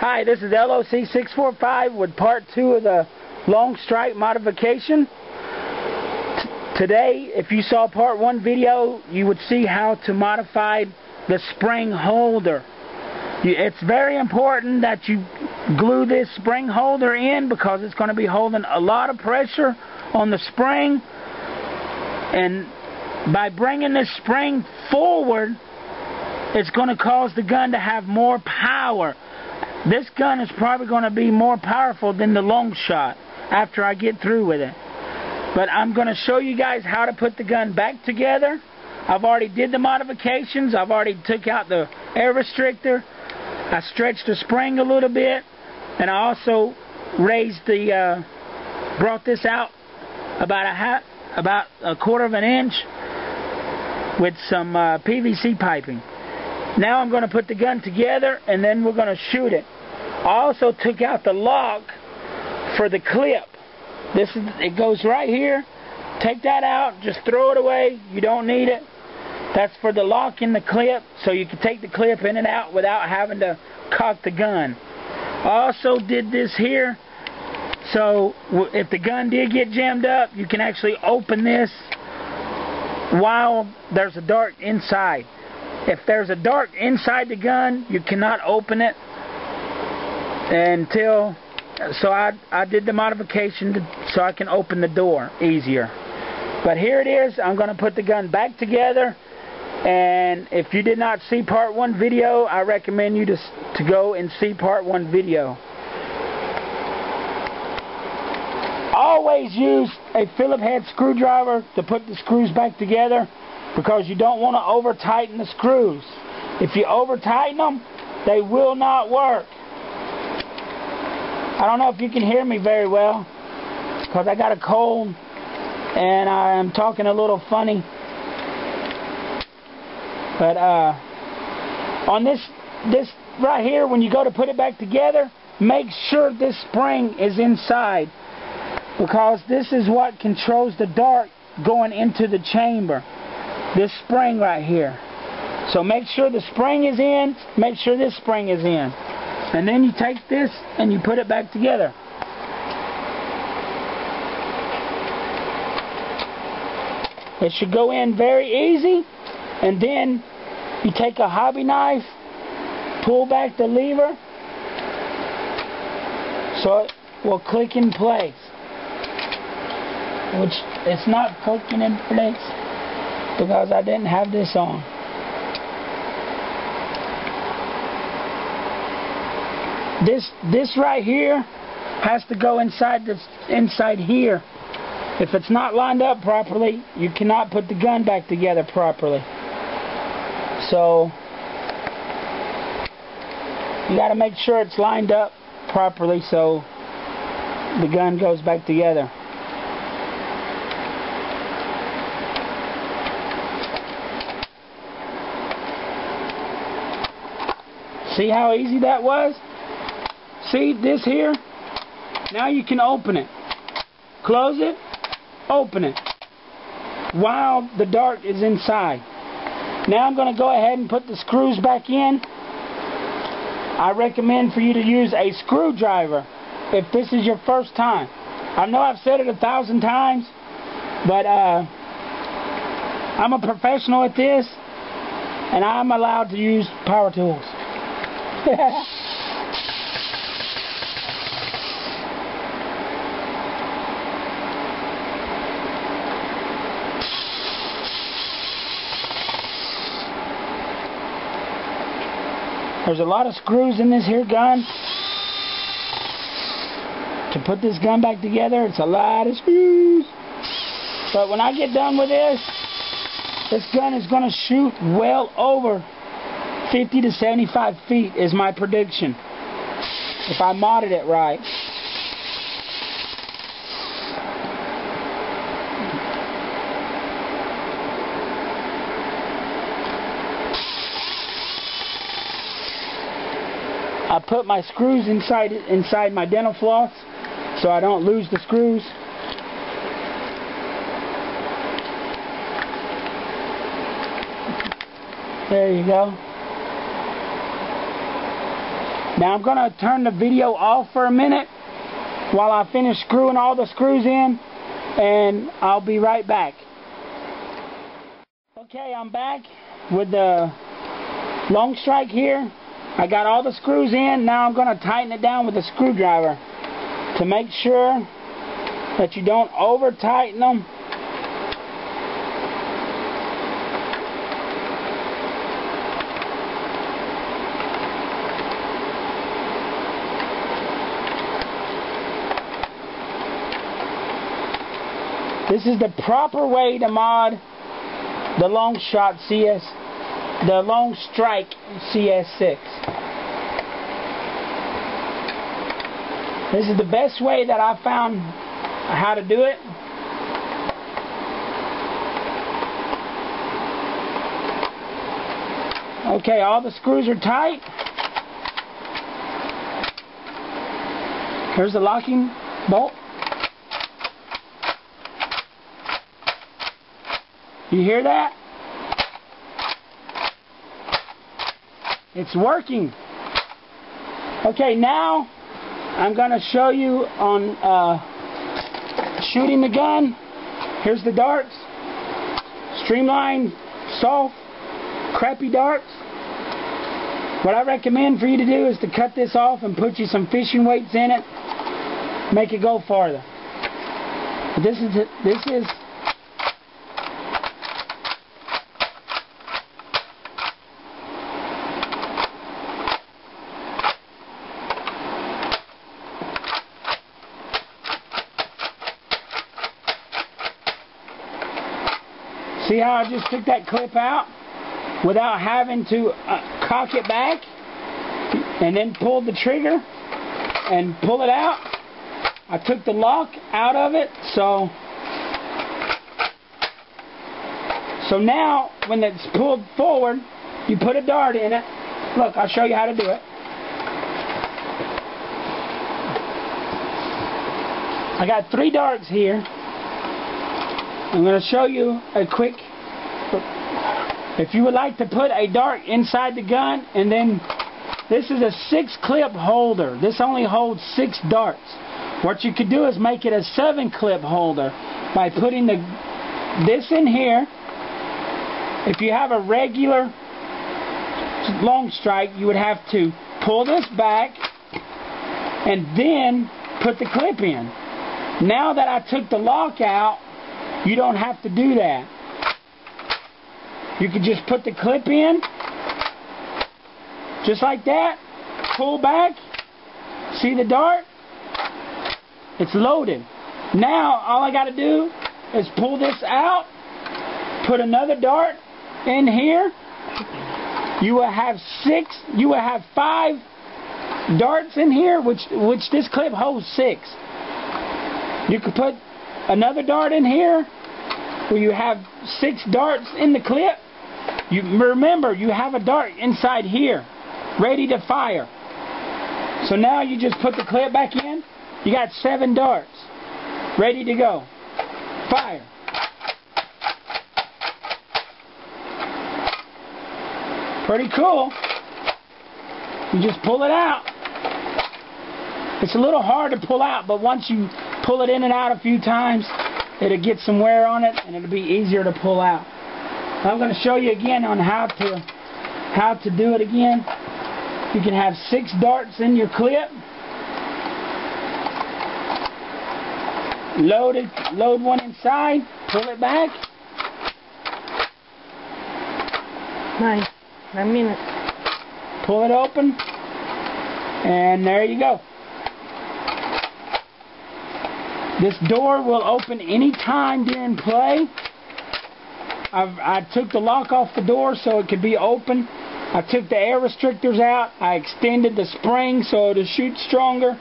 Hi, this is LOC645 with part 2 of the long strike modification. Today, if you saw part 1 video, you would see how to modify the spring holder. It's very important that you glue this spring holder in because it's going to be holding a lot of pressure on the spring, and by bringing this spring forward, it's going to cause the gun to have more power. This gun is probably going to be more powerful than the long shot after I get through with it. But I'm going to show you guys how to put the gun back together. I've already did the modifications. I've already took out the air restrictor. I stretched the spring a little bit, and I also raised the brought this out about a quarter of an inch with some PVC piping. Now I'm going to put the gun together, and then we're going to shoot it. I also took out the lock for the clip. It goes right here. Take that out. Just throw it away. You don't need it. That's for the lock in the clip, so you can take the clip in and out without having to cock the gun. I also did this here, so if the gun did get jammed up, you can actually open this while there's a dart inside. If there's a dart inside the gun, you cannot open it until... So I did the modification so I can open the door easier. But here it is. I'm going to put the gun back together. And if you did not see part 1 video, I recommend you to go and see part 1 video. Always use a Phillips head screwdriver to put the screws back together, because you don't want to over tighten the screws. If you over tighten them, they will not work. I don't know if you can hear me very well because I got a cold and I'm talking a little funny. But on this right here, when you go to put it back together, make sure this spring is inside, because this is what controls the dart going into the chamber. This spring right here. So make sure the spring is in, make sure this spring is in. And then you take this and you put it back together. It should go in very easy. And then you take a hobby knife, pull back the lever so it will click in place. Which it's not clicking in place because I didn't have this on. This right here has to go inside here. If it's not lined up properly, you cannot put the gun back together properly. So you got to make sure it's lined up properly so the gun goes back together. See how easy that was? See this here? Now you can open it. Close it, open it, while the dart is inside. Now I'm going to go ahead and put the screws back in. I recommend for you to use a screwdriver if this is your first time. I know I've said it 1,000 times, but I'm a professional at this, and I'm allowed to use power tools. There's a lot of screws in this here gun. To put this gun back together, it's a lot of screws. But when I get done with this gun is going to shoot well over 50 to 75 feet is my prediction, if I modded it right. I put my screws inside my dental floss so I don't lose the screws. There you go. Now I'm going to turn the video off for a minute while I finish screwing all the screws in, and I'll be right back. Okay, I'm back with the long strike here. I got all the screws in. Now I'm going to tighten it down with a screwdriver to make sure that you don't over tighten them. This is the proper way to mod the long strike cs-6. This is the best way that I found how to do it. Okay, all the screws are tight. Here's the locking bolt. You hear that? It's working. Okay, now I'm going to show you on shooting the gun. Here's the darts. Streamlined, soft, crappy darts. What I recommend for you to do is to cut this off and put you some fishing weights in it. Make it go farther. This is see how I just took that clip out without having to cock it back and then pull the trigger and pull it out? I took the lock out of it, so now when it's pulled forward, you put a dart in it. Look, I'll show you how to do it. I got 3 darts here. I'm going to show you a quick, if you would like to put a dart inside the gun, and then this is a 6-clip holder. This only holds 6 darts. What you could do is make it a 7-clip holder by putting this in here. If you have a regular long strike, you would have to pull this back and then put the clip in. Now that I took the lock out, you don't have to do that. You can just put the clip in, just like that, pull back, see the dart? It's loaded. Now, all I got to do is pull this out, put another dart in here. You will have 5 darts in here, which this clip holds 6. You could put another dart in here, where you have 6 darts in the clip. You remember, you have a dart inside here, ready to fire. So now you just put the clip back in. You got 7 darts, ready to go. Fire. Pretty cool. You just pull it out. It's a little hard to pull out, but once you pull it in and out a few times, it'll get some wear on it, and it'll be easier to pull out. I'm going to show you again on how to do it again. You can have 6 darts in your clip. Load one inside, pull it back. Nice. A minute. Pull it open, and there you go. This door will open any time during play. I took the lock off the door so it could be open. I took the air restrictors out. I extended the spring so it'll shoot stronger.